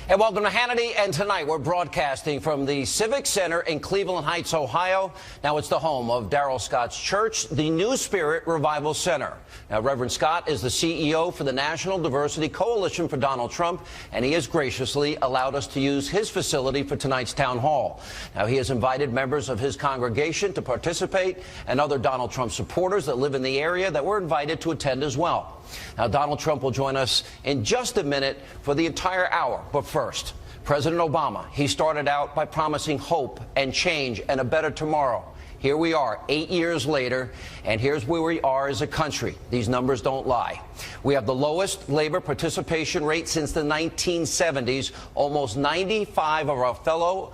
And welcome to Hannity. And tonight we're broadcasting from the Civic Center in Cleveland Heights, Ohio. Now it's the home of Darrell Scott's church, the New Spirit Revival Center. Now Reverend Scott is the CEO for the National Diversity Coalition for Donald Trump, and he has graciously allowed us to use his facility for tonight's town hall. Now he has invited members of his congregation to participate and other Donald Trump supporters that live in the area that were invited to attend as well. Now, Donald Trump will join us in just a minute for the entire hour. But first, President Obama, he started out by promising hope and change and a better tomorrow. Here we are 8 years later, and here's where we are as a country. These numbers don't lie. We have the lowest labor participation rate since the 1970s. Almost 95 of our fellow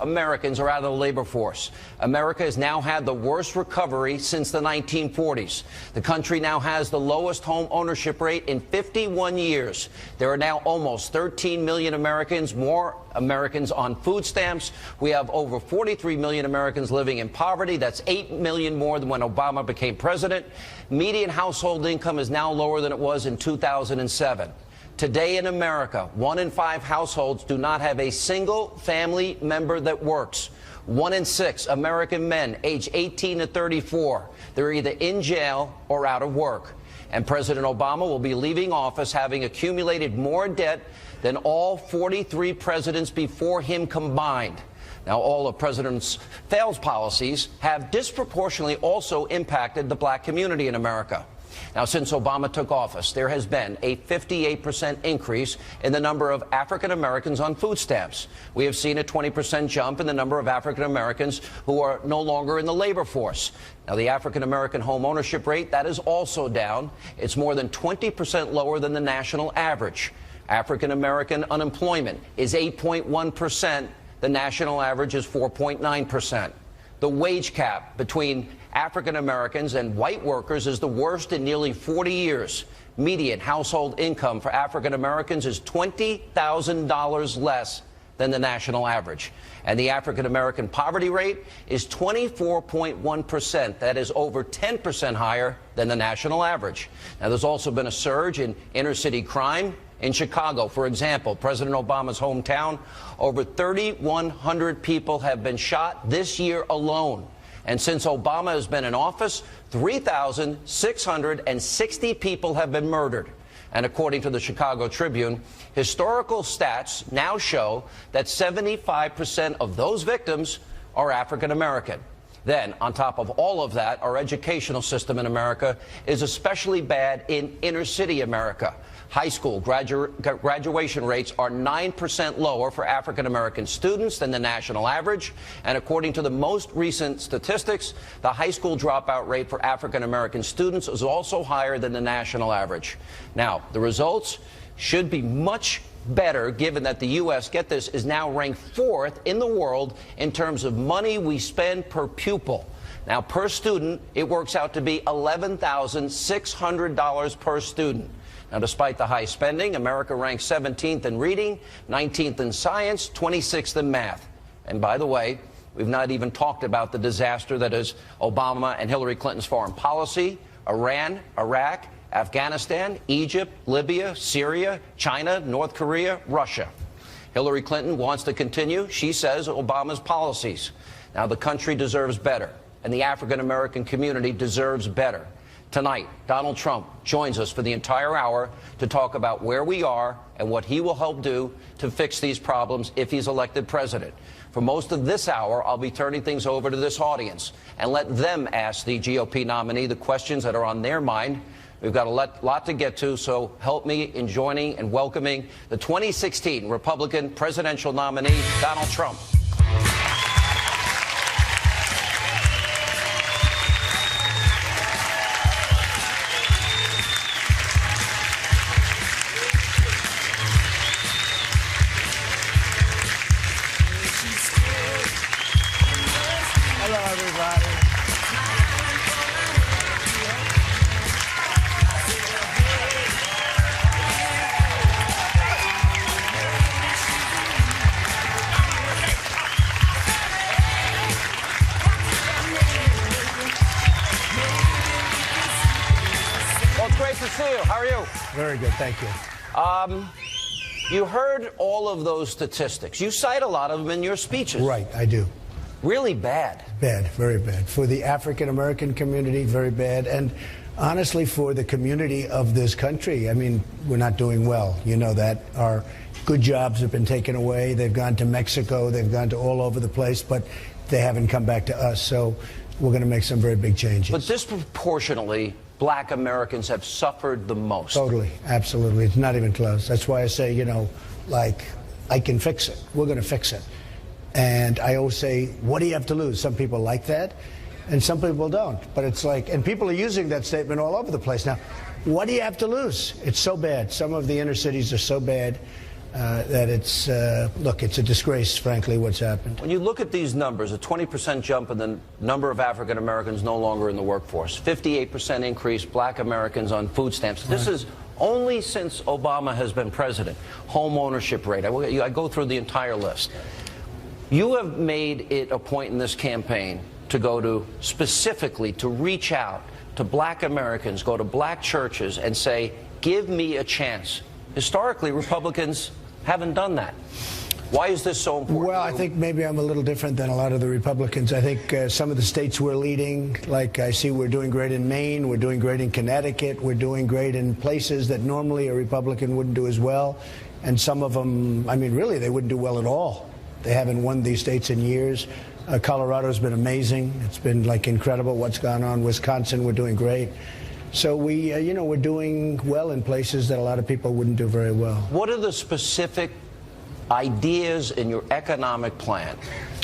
Americans are out of the labor force. America has now had the worst recovery since the 1940s. The country now has the lowest home ownership rate in 51 years. There are now almost 13 million Americans, more Americans on food stamps. We have over 43 million Americans living in poverty. That's 8 million more than when Obama became president. Median household income is now lower than it was in 2007. Today in America, 1 in 5 households do not have a single family member that works. 1 in 6 American men aged 18 to 34, they're either in jail or out of work. And President Obama will be leaving office having accumulated more debt than all 43 presidents before him combined. Now, all of President failed policies have disproportionately also impacted the black community in America. Now, since Obama took office, there has been a 58% increase in the number of African Americans on food stamps. We have seen a 20% jump in the number of African Americans who are no longer in the labor force. Now, the African American home ownership rate, that is also down. It's more than 20% lower than the national average. African American unemployment is 8.1%. The national average is 4.9%. The wage gap between African Americans and white workers is the worst in nearly 40 years. Median household income for African Americans is $20,000 less than the national average. And the African American poverty rate is 24.1%. That is over 10% higher than the national average. Now, there's also been a surge in inner city crime. In Chicago, for example, President Obama's hometown, over 3,100 people have been shot this year alone. And since Obama has been in office, 3,660 people have been murdered. And according to the Chicago Tribune, historical stats now show that 75% of those victims are African American. Then, on top of all of that, our educational system in America is especially bad in inner city America. High school graduation rates are 9% lower for African American students than the national average. And according to the most recent statistics, the high school dropout rate for African American students is also higher than the national average. Now, the results should be much better, given that the U.S., get this, is now ranked 4th in the world in terms of money we spend per pupil. Now, per student, it works out to be $11,600 per student. Now, despite the high spending, America ranks 17th in reading, 19th in science, 26th in math. And by the way, we've not even talked about the disaster that is Obama and Hillary Clinton's foreign policy, Iran, Iraq, Afghanistan, Egypt, Libya, Syria, China, North Korea, Russia. Hillary Clinton wants to continue, she says, Obama's policies. Now, the country deserves better, and the African American community deserves better. Tonight, Donald Trump joins us for the entire hour to talk about where we are and what he will help do to fix these problems if he's elected president. For most of this hour, I'll be turning things over to this audience and let them ask the GOP nominee the questions that are on their mind. We've got a lot to get to, so help me in joining and welcoming the 2016 Republican presidential nominee, Donald Trump. Hello, everybody. Well, it's great to see you. How are you? Very good, thank you. You heard all of those statistics. You cite a lot of them in your speeches. Right, I do. Really bad. Bad, very bad. For the African-American community, very bad. And honestly, for the community of this country, I mean, we're not doing well. You know that. Our good jobs have been taken away. They've gone to Mexico. They've gone to all over the place, but they haven't come back to us. So we're going to make some very big changes. But disproportionately, black Americans have suffered the most. Totally, absolutely. It's not even close. That's why I say, you know, like, I can fix it. We're going to fix it. And I always say, what do you have to lose? Some people like that, and some people don't. But it's like, and people are using that statement all over the place now. What do you have to lose? It's so bad. Some of the inner cities are so bad that it's, look, it's a disgrace, frankly, what's happened. When you look at these numbers, a 20% jump in the number of African Americans no longer in the workforce, 58% increase black Americans on food stamps. This is only since Obama has been president. Home ownership rate. I go through the entire list. You have made it a point in this campaign to go to, specifically, to reach out to black Americans, go to black churches and say, give me a chance. Historically, Republicans haven't done that. Why is this so important? Well, I think maybe I'm a little different than a lot of the Republicans. I think some of the states we're leading, like I see we're doing great in Maine, we're doing great in Connecticut, we're doing great in places that normally a Republican wouldn't do as well. And some of them, I mean, really, they wouldn't do well at all. They haven't won these states in years. Colorado's been amazing. It's been like incredible what's gone on. Wisconsin, we're doing great. So we, you know, we're doing well in places that a lot of people wouldn't do very well. What are the specific ideas in your economic plan?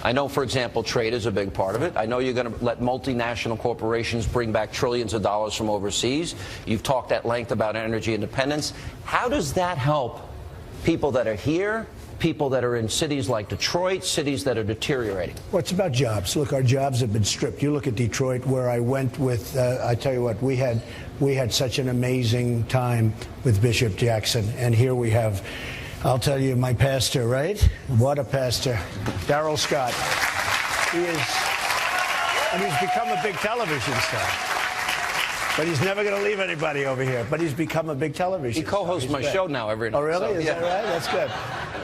I know, for example, trade is a big part of it. I know you're going to let multinational corporations bring back trillions of dollars from overseas. You've talked at length about energy independence. How does that help people that are here, people that are in cities like Detroit, cities that are deteriorating? Well, it's about jobs. Look, our jobs have been stripped. You look at Detroit, where I went with, I tell you what, we had such an amazing time with Bishop Jackson. And here we have, I'll tell you, my pastor, right? What a pastor. Darrell Scott. He is, and he's become a big television star. But he's never going to leave anybody over here. But he's become a big television star. He co-hosts my show now every night. Oh, really? So, is that right? That's good.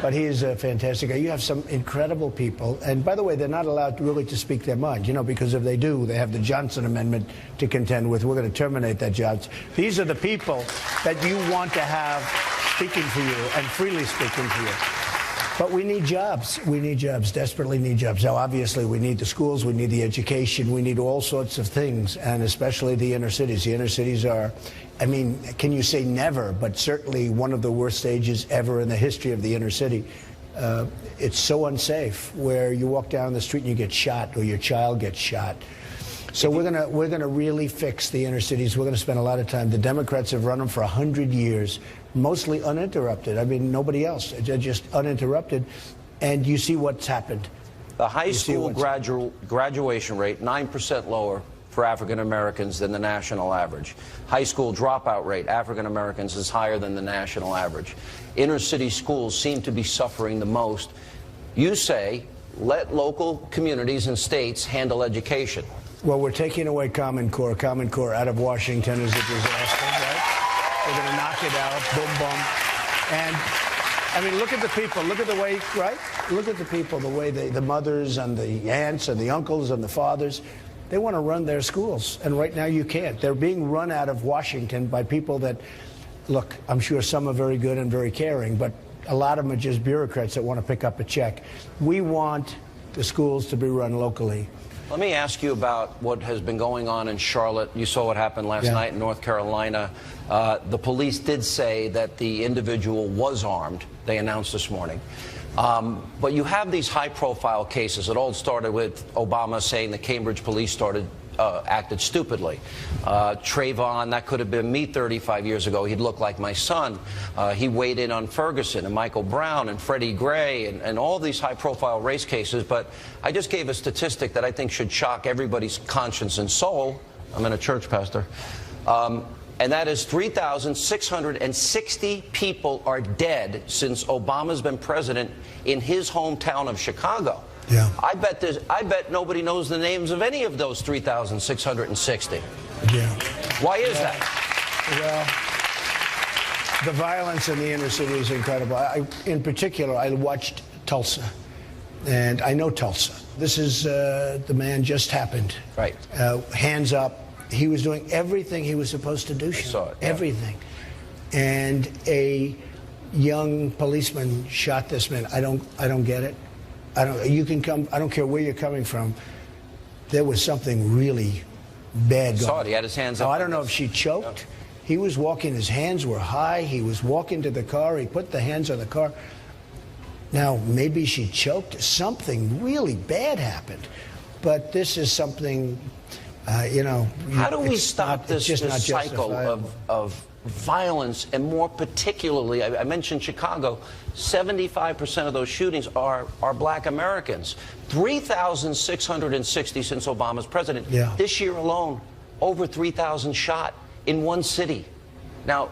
But he is a fantastic guy. You have some incredible people. And by the way, they're not allowed really to speak their mind, you know, because if they do, they have the Johnson Amendment to contend with. We're going to terminate that, Judge. These are the people that you want to have speaking for you and freely speaking for you. But we need jobs. We need jobs, desperately need jobs. Now, obviously, we need the schools, we need the education, we need all sorts of things, and especially the inner cities. The inner cities are, I mean, can you say never, but certainly one of the worst stages ever in the history of the inner city. It's so unsafe, where you walk down the street and you get shot or your child gets shot. So we're gonna really fix the inner cities. We're gonna spend a lot of time. The Democrats have run them for 100 years, mostly uninterrupted. I mean, nobody else. They're just uninterrupted, and you see what's happened. The high school graduation rate, 9% lower for African Americans than the national average. High school dropout rate, African Americans, is higher than the national average. Inner city schools seem to be suffering the most. You say, let local communities and states handle education. Well, we're taking away Common Core. Common Core out of Washington is a disaster, right? We're going to knock it out, boom, boom. And, I mean, look at the people. Look at the way, right? Look at the people, the way the mothers and the aunts and the uncles and the fathers, they want to run their schools. And right now you can't. They're being run out of Washington by people that, look, I'm sure some are very good and very caring, but a lot of them are just bureaucrats that want to pick up a check. We want the schools to be run locally. Let me ask you about what has been going on in Charlotte. You saw what happened last night in North Carolina. The police did say that the individual was armed. They announced this morning. But you have these high-profile cases. It all started with Obama saying the Cambridge police acted stupidly. Trayvon, that could have been me 35 years ago. He'd look like my son. He weighed in on Ferguson and Michael Brown and Freddie Gray and all these high-profile race cases. But I just gave a statistic that I think should shock everybody's conscience and soul. I'm in a church, Pastor. And that is 3,660 people are dead since Obama's been president in his hometown of Chicago. Yeah. I bet nobody knows the names of any of those 3,660. Yeah. Why is that? The violence in the inner city is incredible. In particular, I watched Tulsa, and I know Tulsa. This is the man just happened. Right. Hands up. He was doing everything he was supposed to do. I saw it. Yeah. Everything. And a young policeman shot this man. I don't get it. You can come. I don't care where you're coming from. There was something really bad going on. Saw it. He had his hands up. I don't know if she choked. Yeah. He was walking. His hands were high. He was walking to the car. He put the hands on the car. Now, maybe she choked. Something really bad happened. But this is something, you know. How do we stop this cycle of violence, and more particularly, I mentioned Chicago, 75% of those shootings are black Americans. 3,660 since Obama's president. Yeah. This year alone, over 3,000 shot in one city. Now,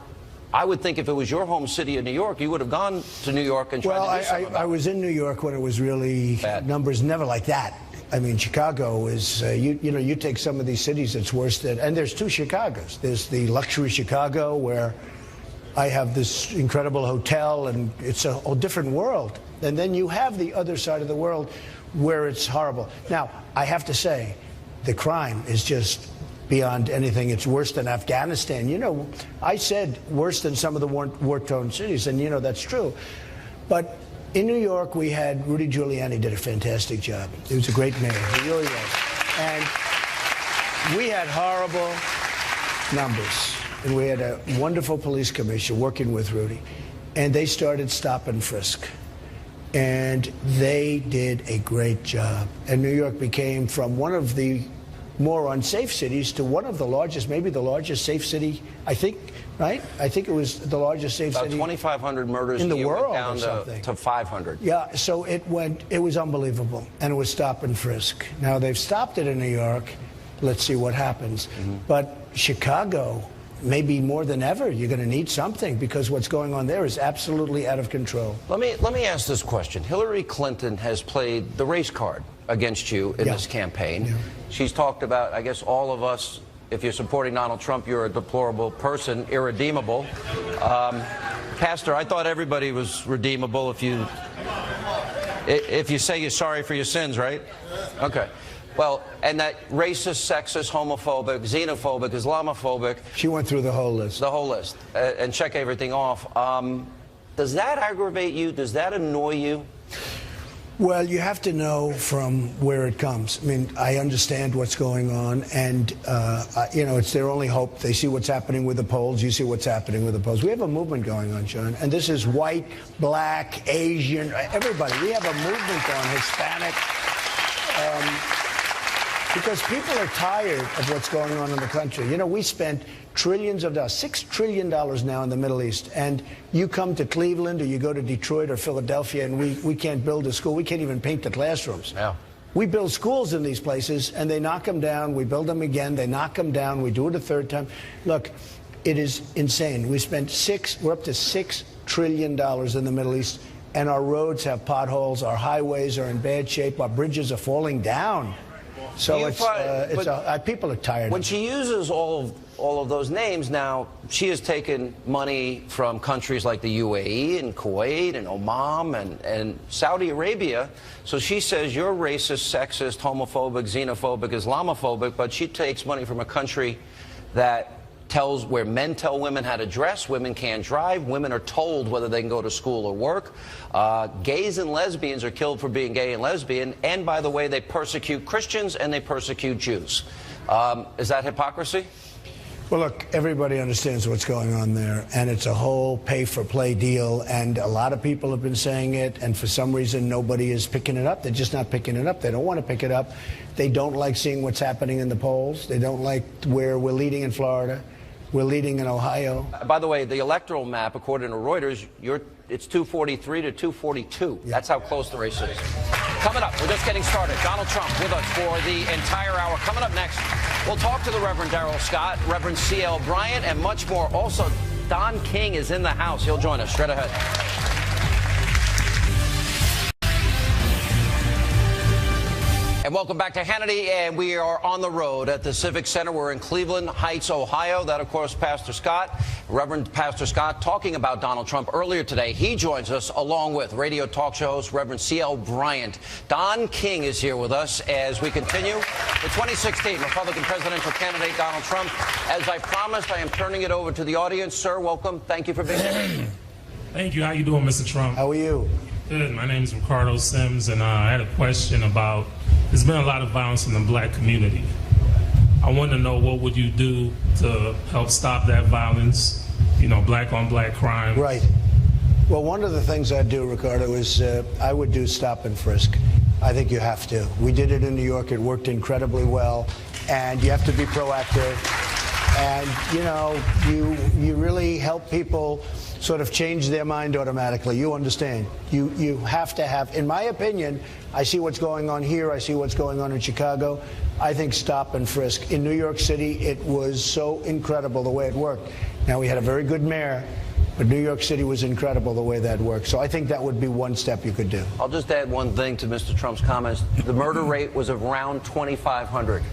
I would think if it was your home city of New York, you would have gone to New York and tried to do something about it. I was in New York when it was really bad. Numbers never like that. I mean, Chicago is, you know, you take some of these cities, it's worse than, and there's two Chicagos. There's the luxury Chicago where I have this incredible hotel and it's a different world. And then you have the other side of the world where it's horrible. Now, I have to say, the crime is just beyond anything. It's worse than Afghanistan. You know, I said worse than some of the war-torn cities, and you know that's true. But in New York, we had Rudy Giuliani did a fantastic job. He was a great mayor. He really was. And we had horrible numbers. And we had a wonderful police commissioner working with Rudy. And they started stop and frisk. And they did a great job. And New York became from one of the more unsafe cities to one of the largest, maybe the largest safe city, I think, right? I think it was the largest safe city. About 2,500 murders in the world, down or something. to 500. Yeah, so it was unbelievable, and it was stop and frisk. Now, they've stopped it in New York. Let's see what happens. Mm-hmm. But Chicago, maybe more than ever, you're going to need something, because what's going on there is absolutely out of control. Let me ask this question. Hillary Clinton has played the race card against you in this campaign. Yeah. She's talked about, I guess, all of us, if you're supporting Donald Trump, you're a deplorable person, irredeemable. Pastor, I thought everybody was redeemable if you say you're sorry for your sins, right? Okay. Well, and that racist, sexist, homophobic, xenophobic, Islamophobic. She went through the whole list. The whole list. And check everything off. Does that aggravate you? Does that annoy you? Well, you have to know from where it comes. I mean, I understand what's going on, and, you know, it's their only hope. They see what's happening with the polls. You see what's happening with the polls. We have a movement going on, John, and this is white, black, Asian, everybody. We have a movement going, Hispanic, because people are tired of what's going on in the country. You know, we spent trillions of dollars, $6 trillion now in the Middle East, and you come to Cleveland or you go to Detroit or Philadelphia and we can't build a school. We can't even paint the classrooms. Yeah. We build schools in these places and they knock them down. We build them again. They knock them down. We do it a third time. Look, it is insane. We spent we're up to $6 trillion in the Middle East, and our roads have potholes. Our highways are in bad shape. Our bridges are falling down. So people are tired. When she uses all of those names now, she has taken money from countries like the UAE and Kuwait and Oman and Saudi Arabia. So she says you're racist, sexist, homophobic, xenophobic, Islamophobic, but she takes money from a country that where men tell women how to dress, women can't drive, women are told whether they can go to school or work. Gays and lesbians are killed for being gay and lesbian, and by the way, they persecute Christians and they persecute Jews. Is that hypocrisy? Well, look, everybody understands what's going on there, and it's a whole pay-for-play deal, and a lot of people have been saying it, and for some reason nobody is picking it up. They're just not picking it up. They don't want to pick it up. They don't like seeing what's happening in the polls. They don't like where we're leading in Florida. We're leading in Ohio. By the way, the electoral map, according to Reuters, it's 243 to 242. Yeah. That's how close the race is. Coming up, we're just getting started. Donald Trump with us for the entire hour. Coming up next, we'll talk to the Reverend Darrell Scott, Reverend C.L. Bryant, and much more. Also, Don King is in the house. He'll join us straight ahead. And welcome back to Hannity, and we are on the road at the Civic Center. We're in Cleveland Heights, Ohio. That, of course, Pastor Scott. Reverend Pastor Scott, talking about Donald Trump earlier today. He joins us along with radio talk show host Reverend C.L. Bryant. Don King is here with us as we continue. The 2016 Republican presidential candidate Donald Trump. As I promised, I am turning it over to the audience. Sir, welcome. Thank you for being here. Thank you. How you doing, Mr. Trump? How are you? Good. My name is Ricardo Sims, and I had a question about, there's been a lot of violence in the black community. I want to know, what would you do to help stop that violence, you know, black on black crime? Right. Well, one of the things I'd do, Ricardo, is I would do stop and frisk. I think you have to. We did it in New York. It worked incredibly well. And you have to be proactive. And, you know, you really help people sort of change their mind automatically. You understand. You have to have, in my opinion, I see what's going on here. I see what's going on in Chicago. I think stop and frisk. In New York City, it was so incredible the way it worked. Now, we had a very good mayor, but New York City was incredible the way that worked. So I think that would be one step you could do. I'll just add one thing to Mr. Trump's comments. The murder rate was around 2,500,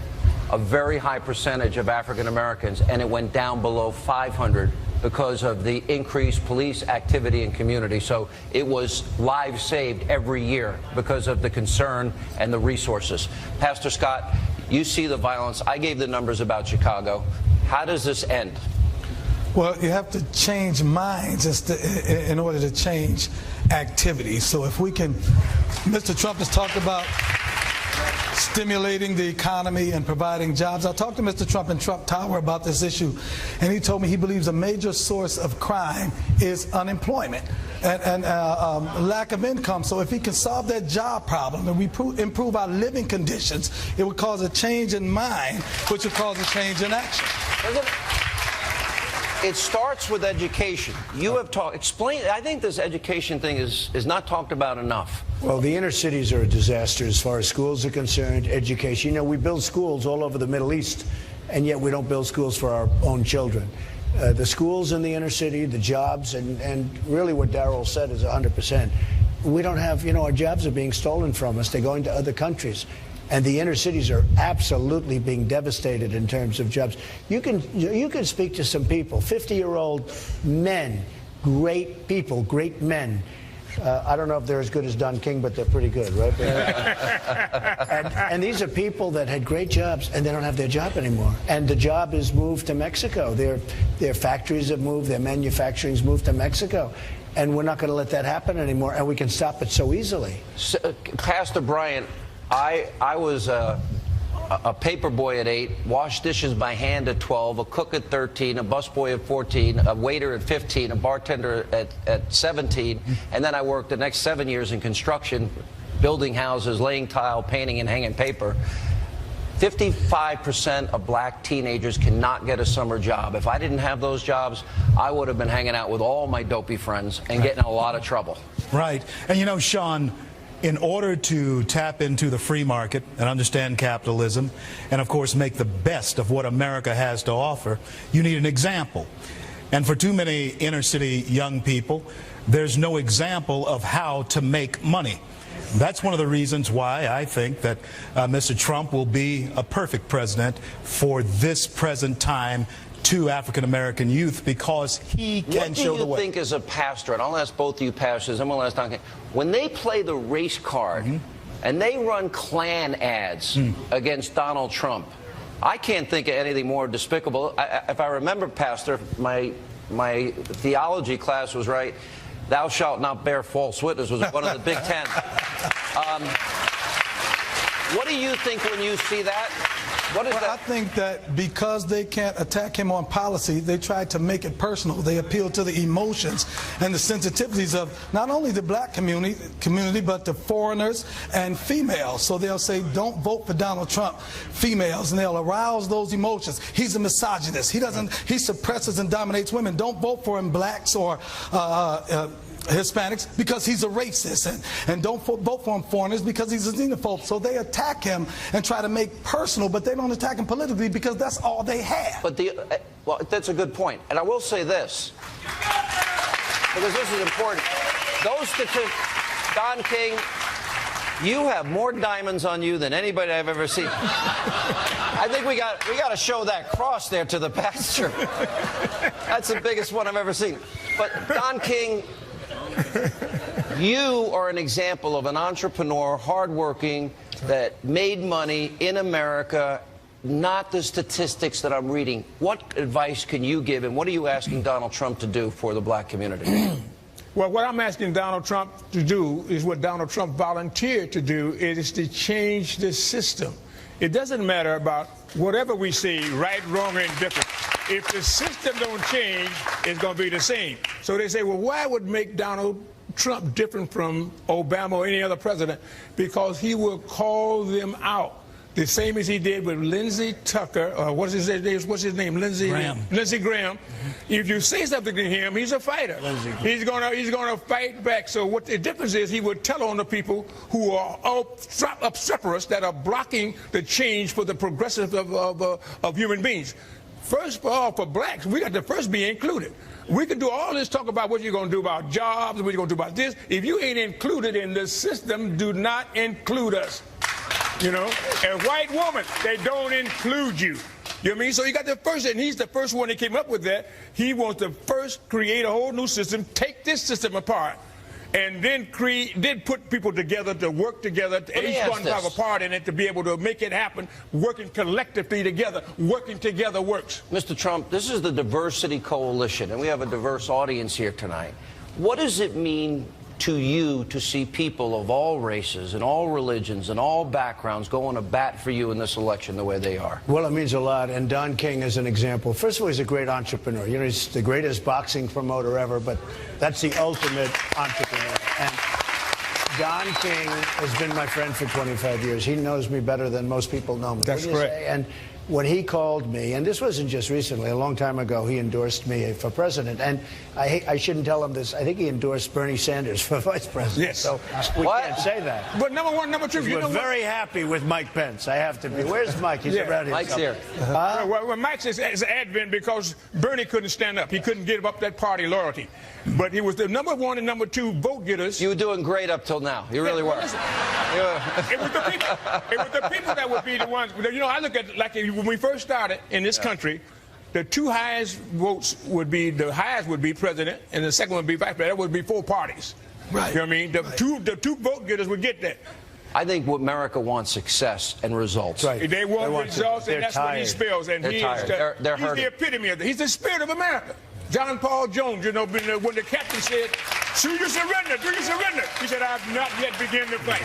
a very high percentage of African Americans, and it went down below 500 because of the increased police activity in community. So it was lives saved every year because of the concern and the resources. Pastor Scott, you see the violence. I gave the numbers about Chicago. How does this end? Well, you have to change minds in order to change activity. So if we can, Mr. Trump has talked about stimulating the economy and providing jobs. I talked to Mr. Trump in Trump Tower about this issue, and he told me he believes a major source of crime is unemployment and lack of income. So if he can solve that job problem and we improve our living conditions, it would cause a change in mind, which would cause a change in action. It starts with education. You have talked, explain, I think this education thing is not talked about enough. Well, the inner cities are a disaster as far as schools are concerned, education. You know, we build schools all over the Middle East, and yet we don't build schools for our own children. The schools in the inner city, the jobs, and really what Darrell said is 100%. We don't have, you know, our jobs are being stolen from us. They're going to other countries. And the inner cities are absolutely being devastated in terms of jobs. You can speak to some people, 50-year-old men, great people, great men. I don't know if they're as good as Don King, but they're pretty good, right? and these are people that had great jobs, and they don't have their job anymore. And the job is moved to Mexico. Their factories have moved, their manufacturing's moved to Mexico. And we're not going to let that happen anymore, and we can stop it so easily. So, Pastor Bryant, I was a paper boy at 8, washed dishes by hand at 12, a cook at 13, a busboy at 14, a waiter at 15, a bartender at 17, and then I worked the next 7 years in construction, building houses, laying tile, painting, and hanging paper. 55% of black teenagers cannot get a summer job. If I didn't have those jobs, I would have been hanging out with all my dopey friends and getting in a lot of trouble. Right. And you know, Sean, in order to tap into the free market and understand capitalism and, of course, make the best of what America has to offer, you need an example. And for too many inner city young people, there's no example of how to make money. That's one of the reasons why I think that Mr. Trump will be a perfect president for this present time to African-American youth, because he can show the way. What do you think as a pastor, and I'll ask both of you pastors, I'm going to ask Don King, when they play the race card and they run Klan ads against Donald Trump, I can't think of anything more despicable. If I remember, Pastor, my theology class was right. Thou shalt not bear false witness was one of the Big Ten. What do you think when you see that? What is that? I think that because they can't attack him on policy, they try to make it personal. They appeal to the emotions and the sensitivities of not only the black community, but the foreigners and females. So they'll say, don't vote for Donald Trump, females, and they'll arouse those emotions. He's a misogynist. He suppresses and dominates women. Don't vote for him, blacks or Hispanics, because he's a racist, and don't vote for him, foreigners, because he's a xenophobe. So they attack him and try to make personal, but they don't attack him politically because that's all they have. But well, that's a good point. And I will say this, because this is important. Those statistics, Don King, You have more diamonds on you than anybody I've ever seen. I think we got to show that cross there to the pastor. That's the biggest one I've ever seen. But Don King, you are an example of an entrepreneur, hardworking, that made money in America, not the statistics that I'm reading. What advice can you give, and what are you asking Donald Trump to do for the black community? Well, what I'm asking Donald Trump to do is what Donald Trump volunteered to do, is to change the system. It doesn't matter about whatever we say, right, wrong, or indifferent. If the system don't change, it's going to be the same. So they say, well, why would make Donald Trump different from Obama or any other president? Because he will call them out. The same as he did with Lindsey Tucker, what's his name? Lindsey Graham. Mm-hmm. If you say something to him, he's a fighter. He's gonna fight back. So what the difference is, he would tell on the people who are obstreperous, that are blocking the change for the progressive of human beings. First of all, for blacks, we got to first be included. We can do all this talk about what you're going to do about jobs, what you're going to do about this. If you ain't included in the system, do not include us. You know, a white woman, they don't include you. You know what I mean? So you got the first, and he's the first one that came up with that. He wants to first create a whole new system, take this system apart, and then put people together to work together. Each one have a part in it to be able to make it happen. Working collectively together, working together works. Mr. Trump, this is the Diversity Coalition, and we have a diverse audience here tonight. What does it mean to you to see people of all races and all religions and all backgrounds going to bat for you in this election the way they are? Well, it means a lot, and Don King is an example. First of all, he's a great entrepreneur. You know, he's the greatest boxing promoter ever, but that's the ultimate entrepreneur. And Don King has been my friend for 25 years. He knows me better than most people know me. That's correct. And when he called me, and this wasn't just recently, a long time ago, he endorsed me for president. And I shouldn't tell him this. I think he endorsed Bernie Sanders for vice president. Yes. So we can't say that. But number one, number two, we're very happy with Mike Pence. I have to be. Where's Mike? He's around here. Mike's here. Well, Mike's is advent because Bernie couldn't stand up. He couldn't give up that party loyalty. But he was the number one and number two vote getters. You were doing great up till now. You really were. It was the people that would be the ones. You know, I look at, like, when we first started in this country, the two highest votes would be, the highest would be president, and the second would be vice president. That would be four parties. Right. You know what I mean? The two vote getters would get that. I think America wants success and results. Right. They want results, and that's what he spells. And he's the epitome of it. He's the spirit of America. John Paul Jones, you know, when the captain said, "Do you surrender? Do you surrender?" He said, "I have not yet begun to fight."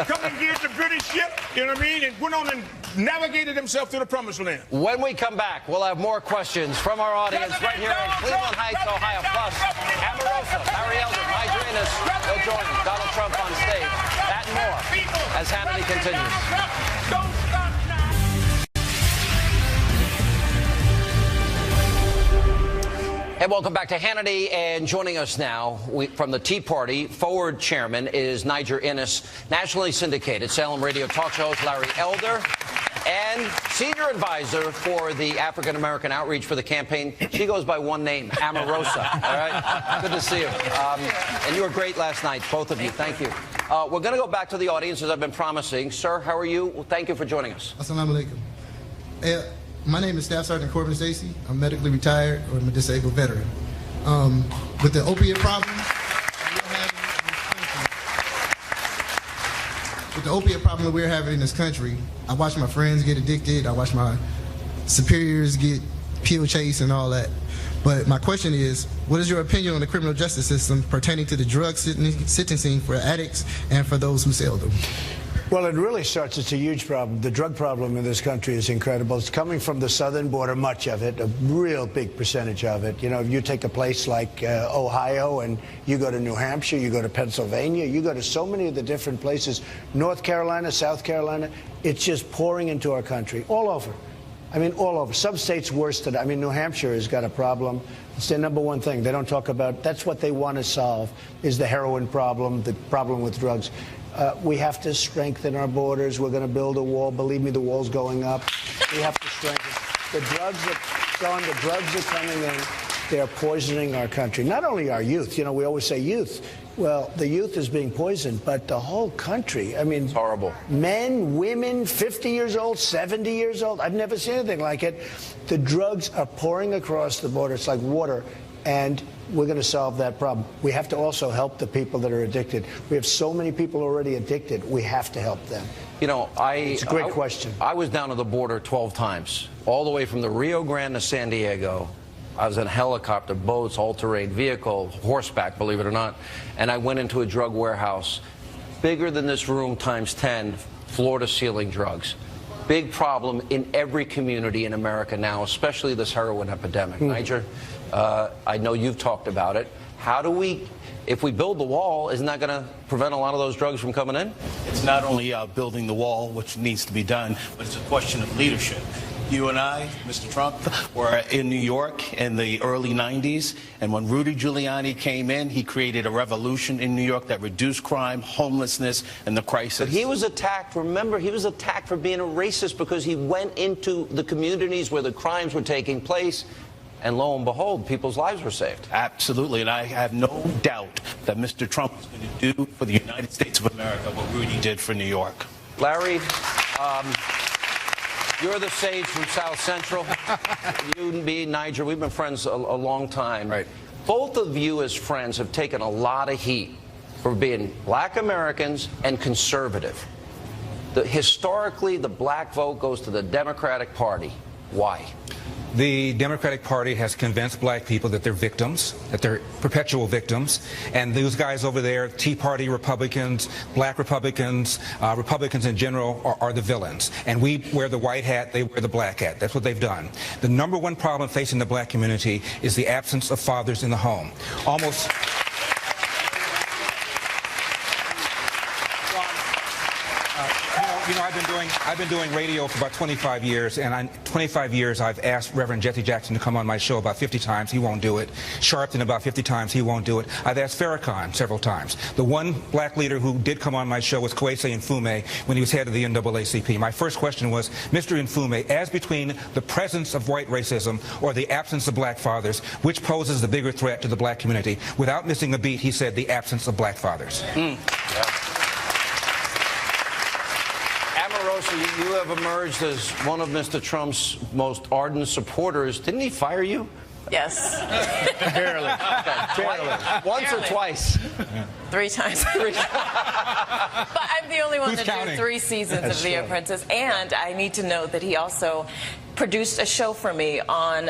Commandeered the British ship, you know what I mean, and went on and navigated himself to the promised land. When we come back, we'll have more questions from our audience right here in Cleveland Heights, Ohio. Plus, Amarosa, Larry Elder, Nigel Innes, will join Donald Trump on stage. That and more as Hannity continues. And welcome back to Hannity. And joining us now from the Tea Party, Forward Chairman, is Nigel Innes, nationally syndicated Salem radio talk show host Larry Elder, and Senior Advisor for the African American Outreach for the campaign. She goes by one name, Amarosa. All right? Good to see you. And you were great last night, both of you. Thank you. We're going to go back to the audience, as I've been promising. Sir, how are you? Well, thank you for joining us. Assalamu alaikum. My name is Staff Sergeant Corbin Stacy. I'm medically retired, or I'm a disabled veteran. With the opiate problem we're having in this country, I watch my friends get addicted. I watch my superiors get pill chased and all that. But my question is, what is your opinion on the criminal justice system pertaining to the drug sentencing for addicts and for those who sell them? Well, it really starts. It's a huge problem. The drug problem in this country is incredible. It's coming from the southern border, much of it, a real big percentage of it. You know, if you take a place like Ohio and you go to New Hampshire, you go to Pennsylvania, you go to so many of the different places, North Carolina, South Carolina, it's just pouring into our country, all over. I mean, all over. Some states worse than, I mean, New Hampshire has got a problem. It's their number one thing. They don't talk about, that's what they want to solve, is the heroin problem, the problem with drugs. We have to strengthen our borders. We're going to build a wall. Believe me, the wall's going up. We have to strengthen. The drugs are coming in. They're poisoning our country. Not only our youth. You know, we always say youth. Well, the youth is being poisoned, but the whole country, I mean, It's horrible. Men, women, 50 years old, 70 years old. I've never seen anything like it. The drugs are pouring across the border. It's like water, and we're going to solve that problem. We have to also help the people that are addicted. We have so many people already addicted. We have to help them. You know, It's a great question. I was down to the border 12 times, all the way from the Rio Grande to San Diego. I was in a helicopter, boats, all-terrain vehicle, horseback, believe it or not. And I went into a drug warehouse, bigger than this room times 10, floor-to-ceiling drugs. Big problem in every community in America now, especially this heroin epidemic. Niger, I know you've talked about it. How do we, if we build the wall, isn't that going to prevent a lot of those drugs from coming in? It's not only building the wall, which needs to be done, but it's a question of leadership. You and I, Mr. Trump, were in New York in the early 90s, and when Rudy Giuliani came in, he created a revolution in New York that reduced crime, homelessness, and the crisis. But he was attacked, remember, he was attacked for being a racist because he went into the communities where the crimes were taking place, and lo and behold, people's lives were saved. Absolutely, and I have no doubt that Mr. Trump is going to do for the United States of America what Rudy did for New York. Larry, you're the sage from South Central. You and me, Niger, we've been friends a long time. Right. Both of you as friends have taken a lot of heat for being black Americans and conservative. Historically, the black vote goes to the Democratic Party. Why? The Democratic Party has convinced black people that they're victims, that they're perpetual victims, and those guys over there, Tea Party Republicans, black Republicans, Republicans in general, are the villains. And we wear the white hat, they wear the black hat. That's what they've done. The number one problem facing the black community is the absence of fathers in the home. Almost... You know, I've been doing radio for about 25 years, and in 25 years I've asked Reverend Jesse Jackson to come on my show about 50 times. He won't do it. Sharpton about 50 times. He won't do it. I've asked Farrakhan several times. The one black leader who did come on my show was Kwesi Nkrumah when he was head of the NAACP. My first question was, Mr. Nkrumah, as between the presence of white racism or the absence of black fathers, which poses the bigger threat to the black community? Without missing a beat, he said the absence of black fathers. Yeah. You have emerged as one of Mr. Trump's most ardent supporters. Didn't he fire you? Yes. Barely. Okay. Once or twice? 3 times. But I'm the only one that did 3 seasons of The Apprentice. And I need to note that he also produced a show for me on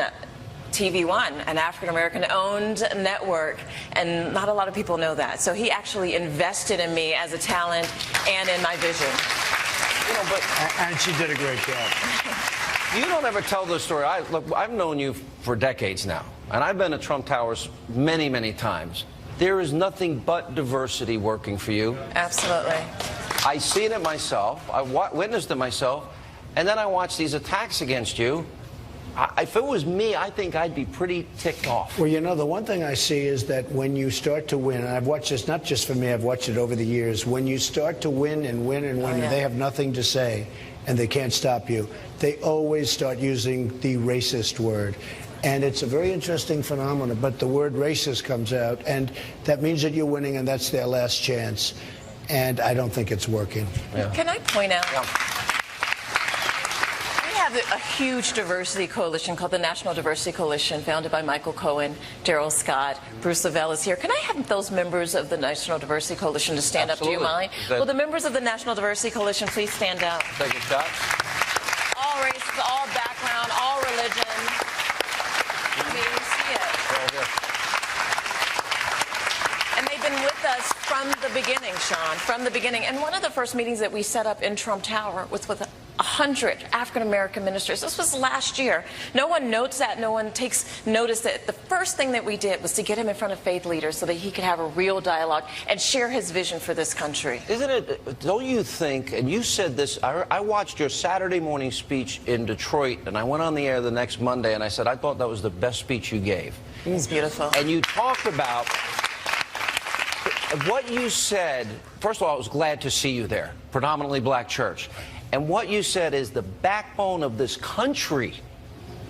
TV One, an African-American-owned network, and not a lot of people know that. So he actually invested in me as a talent and in my vision. You know, and she did a great job. You don't ever tell this story. Look, I've known you for decades now, and I've been at Trump Towers many, many times. There is nothing but diversity working for you. Absolutely. I've seen it myself. I witnessed it myself, and then I watched these attacks against you. If it was me, I think I'd be pretty ticked off. Well, you know, the one thing I see is that when you start to win, and I've watched this not just for me, I've watched it over the years, when you start to win and win and win, and they have nothing to say and they can't stop you, they always start using the racist word. And it's a very interesting phenomenon, but the word racist comes out, and that means that you're winning, and that's their last chance. And I don't think it's working. Yeah. Can I point out? Yeah. A huge diversity coalition called the National Diversity Coalition, founded by Michael Cohen, Darrell Scott, Bruce Lavelle is here. Can I have those members of the National Diversity Coalition to stand up? Do you mind? Will the members of the National Diversity Coalition please stand up? Take a shot. All races, all background, all religion. I mean, you see it. And they've been with us from the beginning, Sean, from the beginning. And one of the first meetings that we set up in Trump Tower was with 100 African-American ministers. This was last year. No one notes that. No one takes notice that the first thing that we did was to get him in front of faith leaders so that he could have a real dialogue and share his vision for this country. Isn't it, don't you think, and you said this, I watched your Saturday morning speech in Detroit, and I went on the air the next Monday, and I said, I thought that was the best speech you gave. It was beautiful. And you talked about what you said. First of all, I was glad to see you there, predominantly black church. And what you said is the backbone of this country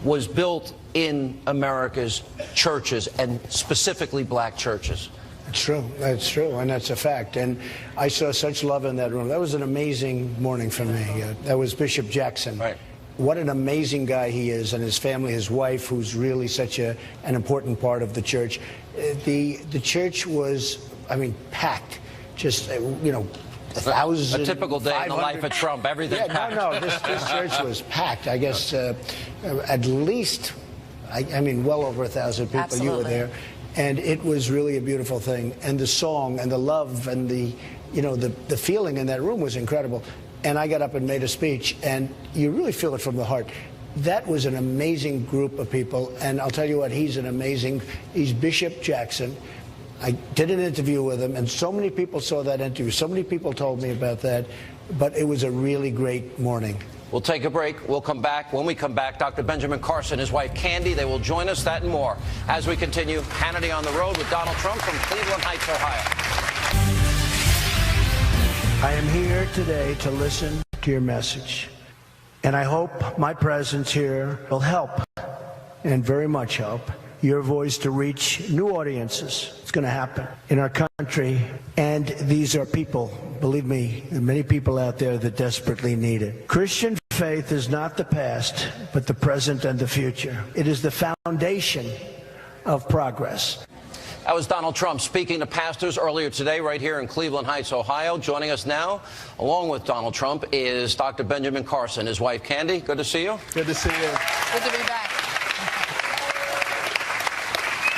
was built in America's churches, and specifically black churches. It's true. That's true, and that's a fact. And I saw such love in that room. That was an amazing morning for me. That was Bishop Jackson. Right. What an amazing guy he is, and his family, his wife, who's really such an important part of the church. The church was, I mean, packed. Just, you know, 1,000. A typical day in the life of Trump. Everything packed. No, this church was packed. I guess at least, I mean, well over 1,000 people. Absolutely. You were there. And it was really a beautiful thing. And the song and the love and the feeling in that room was incredible. And I got up and made a speech, and you really feel it from the heart. That was an amazing group of people, and I'll tell you what, he's Bishop Jackson. I did an interview with him, and so many people saw that interview. So many people told me about that, but it was a really great morning. We'll take a break. We'll come back. When we come back, Dr. Benjamin Carson, his wife Candy, they will join us, that and more. As we continue, Hannity on the road with Donald Trump from Cleveland Heights, Ohio. I am here today to listen to your message, and I hope my presence here will help, and very much help, your voice to reach new audiences. It's going to happen in our country, and these are people, believe me, there are many people out there that desperately need it. Christian faith is not the past, but the present and the future. It is the foundation of progress. That was Donald Trump speaking to pastors earlier today right here in Cleveland Heights, Ohio. Joining us now, along with Donald Trump, is Dr. Benjamin Carson, his wife Candy. Good to see you. Good to see you. Good to be back.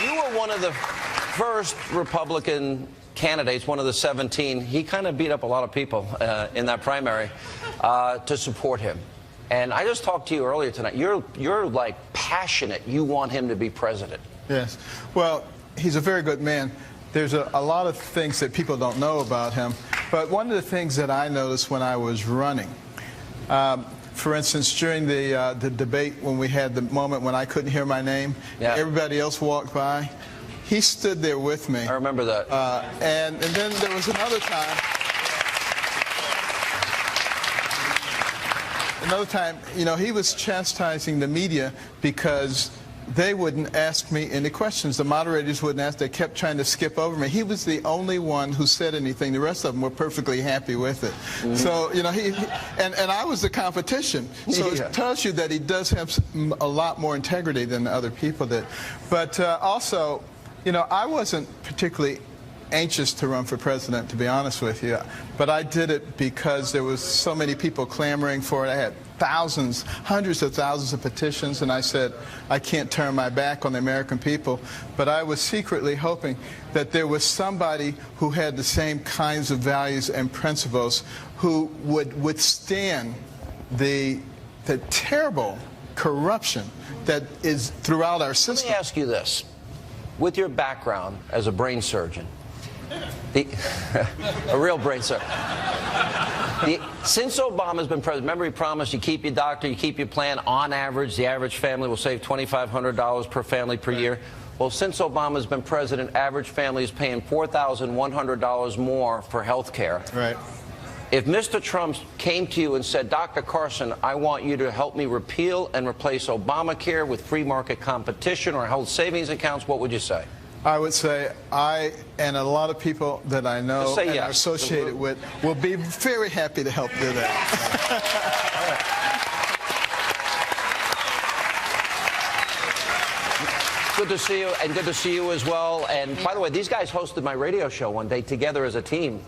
You were one of the first Republican candidates, one of the 17. He kind of beat up a lot of people in that primary to support him. And I just talked to you earlier tonight. You're like passionate. You want him to be president. Yes. Well, he's a very good man. There's a lot of things that people don't know about him. But one of the things that I noticed when I was running, for instance, during the debate when we had the moment when I couldn't hear my name, everybody else walked by, he stood there with me. I remember that. And then there was another time. Another time, you know, he was chastising the media because they wouldn't ask me any questions. The moderators wouldn't ask. They kept trying to skip over me. He was the only one who said anything. The rest of them were perfectly happy with it. Mm-hmm. So, you know, and I was the competition. So it tells you that he does have a lot more integrity than the other people did. But also, you know, I wasn't particularly anxious to run for president, to be honest with you. But I did it because there was so many people clamoring for it. I had thousands, hundreds of thousands of petitions, and I said, I can't turn my back on the American people. But I was secretly hoping that there was somebody who had the same kinds of values and principles who would withstand the terrible corruption that is throughout our system. Let me ask you this. With your background as a brain surgeon, a real brain surgeon, since Obama's been president, remember he promised you keep your doctor, you keep your plan. On average, the average family will save $2,500 per family per year. Well, since Obama's been president, average family is paying $4,100 more for health care. Right. If Mr. Trump came to you and said, Dr. Carson, I want you to help me repeal and replace Obamacare with free market competition or health savings accounts, what would you say? I would say I and a lot of people that I know and are associated with will be very happy to help do that. Good to see you, and good to see you as well. And by the way, these guys hosted my radio show one day together as a team.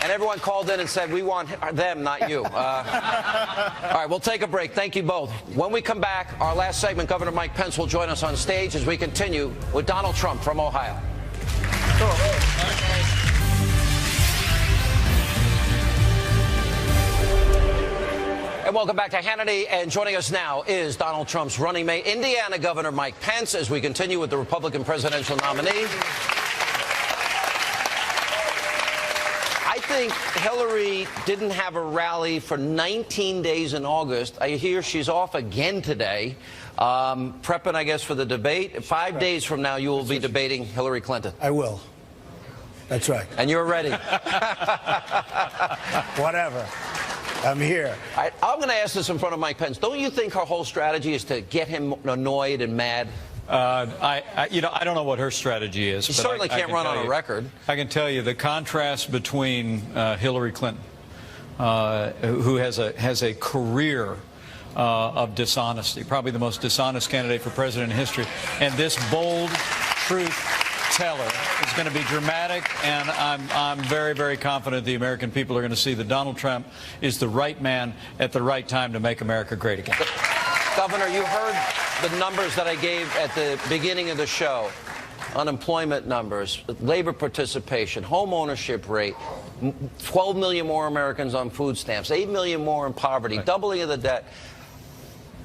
And everyone called in and said, we want them, not you. All right, we'll take a break. Thank you both. When we come back, our last segment, Governor Mike Pence will join us on stage as we continue with Donald Trump from Ohio. And welcome back to Hannity. And joining us now is Donald Trump's running mate, Indiana Governor Mike Pence, as we continue with the Republican presidential nominee. I think Hillary didn't have a rally for 19 days in August. I hear she's off again today, prepping, I guess, for the debate. 5 days from now, you will be debating Hillary Clinton. I will. That's right. And you're ready. Whatever. I'm here. I'm going to ask this in front of Mike Pence. Don't you think her whole strategy is to get him annoyed and mad? I don't know what her strategy is. You certainly can't run on a record. I can tell you the contrast between Hillary Clinton, who has a career of dishonesty, probably the most dishonest candidate for president in history, and this bold truth teller is going to be dramatic, and I'm very, very confident the American people are going to see that Donald Trump is the right man at the right time to make America great again. Governor, you heard the numbers that I gave at the beginning of the show. Unemployment numbers, labor participation, home ownership rate, 12 million more Americans on food stamps, 8 million more in poverty, doubling of the debt.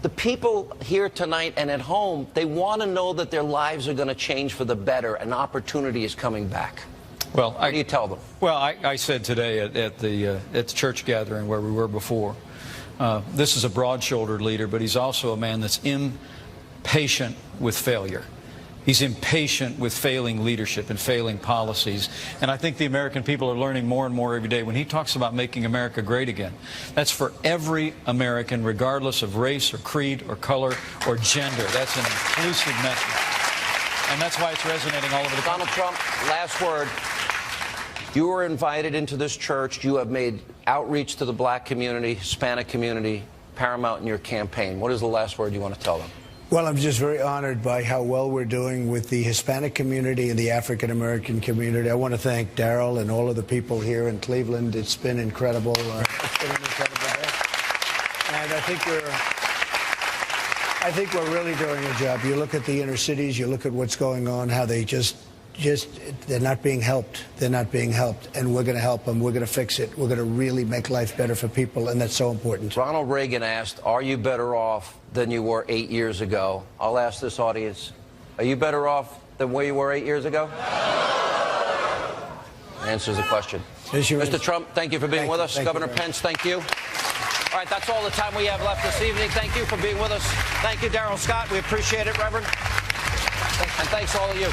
The people here tonight and at home, they want to know that their lives are going to change for the better and opportunity is coming back. Well, what do you tell them? Well, I said today at the church gathering where we were before, this is a broad-shouldered leader, but he's also a man that's impatient with failure. He's impatient with failing leadership and failing policies. And I think the American people are learning more and more every day. When he talks about making America great again, that's for every American, regardless of race or creed or color or gender. That's an inclusive message. And that's why it's resonating all over the country. Donald Trump, last word. You were invited into this church. You have made outreach to the black community, Hispanic community, paramount in your campaign. What is the last word you want to tell them? Well, I'm just very honored by how well we're doing with the Hispanic community and the African-American community. I want to thank Daryl and all of the people here in Cleveland. It's been incredible. It's been an incredible day. And I think we're really doing a job. You look at the inner cities, you look at what's going on, how they they're not being helped. They're not being helped. And we're going to help them. We're going to fix it. We're going to really make life better for people, and that's so important. Ronald Reagan asked, are you better off than you were 8 years ago? I'll ask this audience, are you better off than where you were 8 years ago? Answers the question. Mr. Trump, thank you for being with us. Governor Pence, thank you. All right, that's all the time we have left this evening. Thank you for being with us. Thank you, Darrell Scott. We appreciate it, Reverend. And thanks to all of you.